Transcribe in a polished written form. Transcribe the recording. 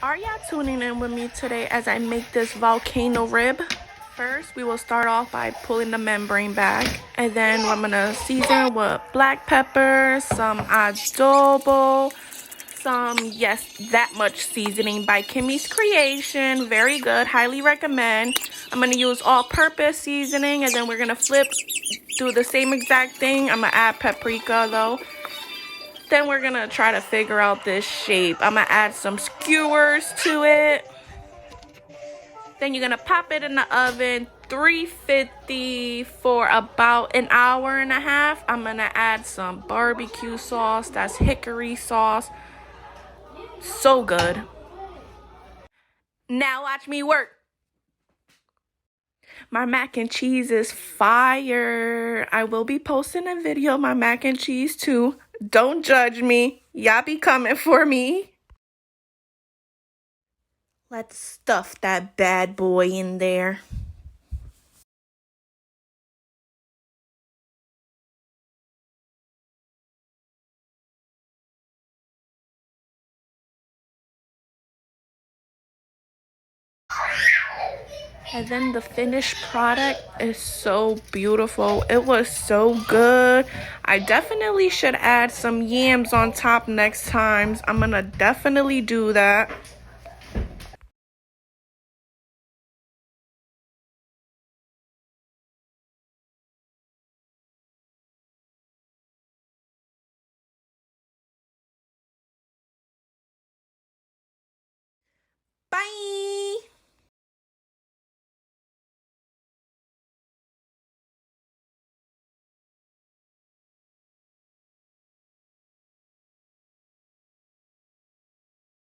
Are y'all tuning in with me today as I make this volcano rib? First, we will start off by pulling the membrane back, and then I'm gonna season with black pepper, some adobo, that much seasoning by Kimmy's Creation. Very good, highly recommend. I'm gonna use all-purpose seasoning, and then we're gonna do the same exact thing. I'm gonna add paprika though. Then we're gonna try to figure out this shape. I'm gonna add some skewers to it. Then you're gonna pop it in the oven, 350 for about an hour and a half. I'm gonna add some barbecue sauce, that's hickory sauce. So good. Now watch me work. My mac and cheese is fire. I will be posting a video of my mac and cheese too. Don't judge me. Y'all be coming for me. Let's stuff that bad boy in there. And then the finished product is so beautiful. It was so good. I definitely should add some yams on top next time. I'm gonna definitely do that.